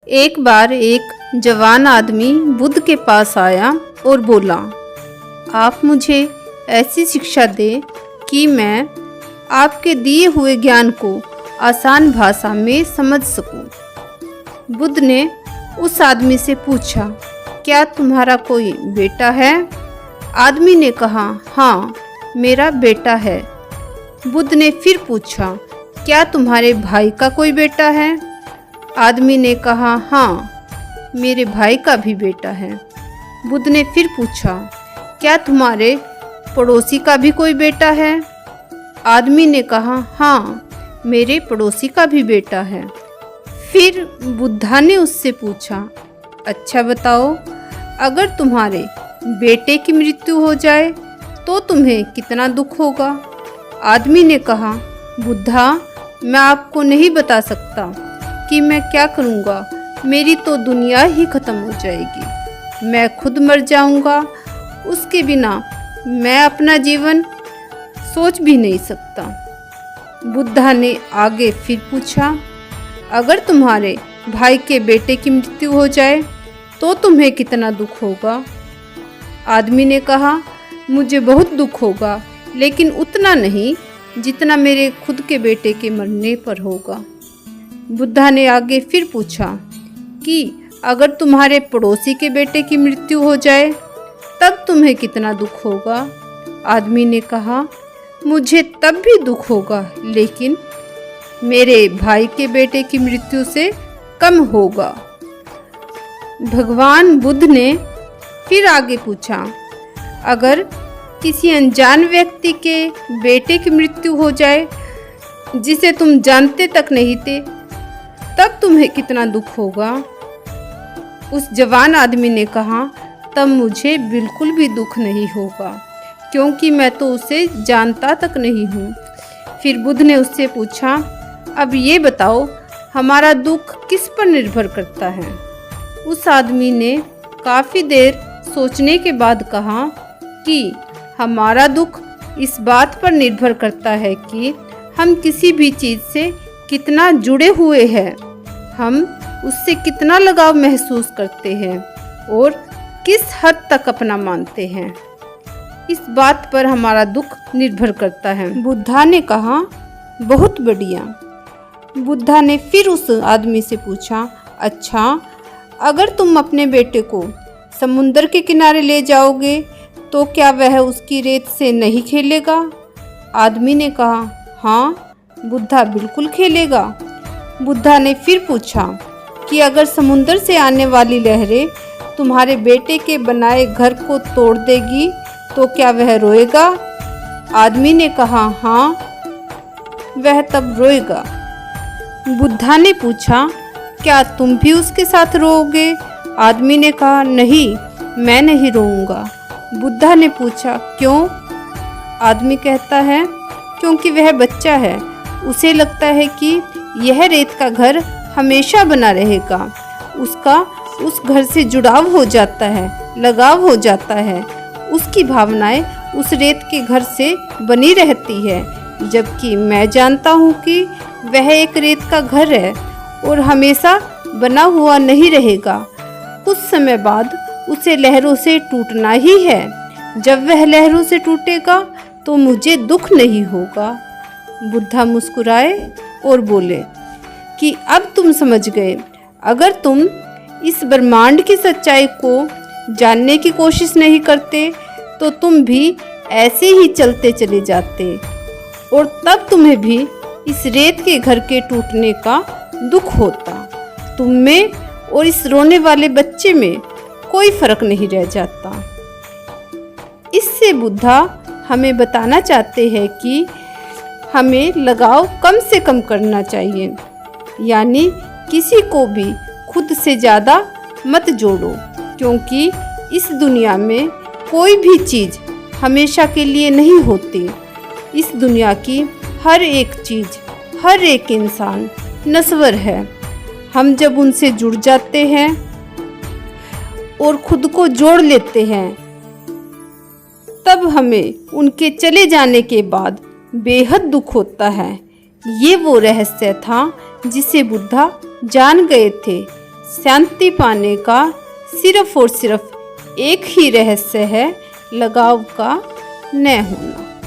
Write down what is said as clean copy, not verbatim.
एक बार एक जवान आदमी बुद्ध के पास आया और बोला, आप मुझे ऐसी शिक्षा दें कि मैं आपके दिए हुए ज्ञान को आसान भाषा में समझ सकूं। बुद्ध ने उस आदमी से पूछा, क्या तुम्हारा कोई बेटा है? आदमी ने कहा, हाँ, मेरा बेटा है। बुद्ध ने फिर पूछा, क्या तुम्हारे भाई का कोई बेटा है? आदमी ने कहा, हाँ, मेरे भाई का भी बेटा है। बुद्ध ने फिर पूछा, क्या तुम्हारे पड़ोसी का भी कोई बेटा है? आदमी ने कहा, हाँ, मेरे पड़ोसी का भी बेटा है। फिर बुद्धा ने उससे पूछा, अच्छा बताओ, अगर तुम्हारे बेटे की मृत्यु हो जाए तो तुम्हें कितना दुख होगा? आदमी ने कहा, बुद्धा, मैं आपको नहीं बता सकता कि मैं क्या करूँगा। मेरी तो दुनिया ही खत्म हो जाएगी, मैं खुद मर जाऊँगा। उसके बिना मैं अपना जीवन सोच भी नहीं सकता। बुद्धा ने आगे फिर पूछा, अगर तुम्हारे भाई के बेटे की मृत्यु हो जाए तो तुम्हें कितना दुख होगा? आदमी ने कहा, मुझे बहुत दुख होगा, लेकिन उतना नहीं जितना मेरे खुद के बेटे के मरने पर होगा। बुद्धा ने आगे फिर पूछा कि अगर तुम्हारे पड़ोसी के बेटे की मृत्यु हो जाए तब तुम्हें कितना दुख होगा? आदमी ने कहा, मुझे तब भी दुख होगा, लेकिन मेरे भाई के बेटे की मृत्यु से कम होगा। भगवान बुद्ध ने फिर आगे पूछा, अगर किसी अनजान व्यक्ति के बेटे की मृत्यु हो जाए जिसे तुम जानते तक नहीं थे, तब तुम्हें कितना दुख होगा? उस जवान आदमी ने कहा, तब मुझे बिल्कुल भी दुख नहीं होगा, क्योंकि मैं तो उसे जानता तक नहीं हूँ। फिर बुद्ध ने उससे पूछा, अब ये बताओ, हमारा दुख किस पर निर्भर करता है? उस आदमी ने काफ़ी देर सोचने के बाद कहा कि हमारा दुख इस बात पर निर्भर करता है कि हम किसी भी चीज़ से कितना जुड़े हुए हैं, हम उससे कितना लगाव महसूस करते हैं और किस हद तक अपना मानते हैं। इस बात पर हमारा दुख निर्भर करता है। बुद्धा ने कहा, बहुत बढ़िया। बुद्धा ने फिर उस आदमी से पूछा, अच्छा, अगर तुम अपने बेटे को समुद्र के किनारे ले जाओगे तो क्या वह उसकी रेत से नहीं खेलेगा? आदमी ने कहा, हाँ, बुद्धा, बिल्कुल खेलेगा। बुद्धा ने फिर पूछा कि अगर समुद्र से आने वाली लहरें तुम्हारे बेटे के बनाए घर को तोड़ देगी तो क्या वह रोएगा? आदमी ने कहा, हाँ, वह तब रोएगा। बुद्धा ने पूछा, क्या तुम भी उसके साथ रोओगे? आदमी ने कहा, नहीं, मैं नहीं रोऊंगा। बुद्धा ने पूछा, क्यों? आदमी कहता है, क्योंकि वह बच्चा है, उसे लगता है कि यह रेत का घर हमेशा बना रहेगा। उसका उस घर से जुड़ाव हो जाता है, लगाव हो जाता है। उसकी भावनाएं उस रेत के घर से बनी रहती है, जबकि मैं जानता हूँ कि वह एक रेत का घर है और हमेशा बना हुआ नहीं रहेगा। कुछ समय बाद उसे लहरों से टूटना ही है। जब वह लहरों से टूटेगा तो मुझे दुख नहीं होगा। बुद्धा मुस्कुराए और बोले कि अब तुम समझ गए। अगर तुम इस ब्रह्मांड की सच्चाई को जानने की कोशिश नहीं करते तो तुम भी ऐसे ही चलते चले जाते और तब तुम्हें भी इस रेत के घर के टूटने का दुख होता। तुम में और इस रोने वाले बच्चे में कोई फर्क नहीं रह जाता। इससे बुद्धा हमें बताना चाहते हैं कि हमें लगाव कम से कम करना चाहिए, यानी किसी को भी खुद से ज़्यादा मत जोड़ो, क्योंकि इस दुनिया में कोई भी चीज़ हमेशा के लिए नहीं होती। इस दुनिया की हर एक चीज़, हर एक इंसान नश्वर है। हम जब उनसे जुड़ जाते हैं और खुद को जोड़ लेते हैं, तब हमें उनके चले जाने के बाद बेहद दुख होता है। ये वो रहस्य था जिसे बुद्धा जान गए थे। शांति पाने का सिर्फ और सिर्फ एक ही रहस्य है, लगाव का न होना।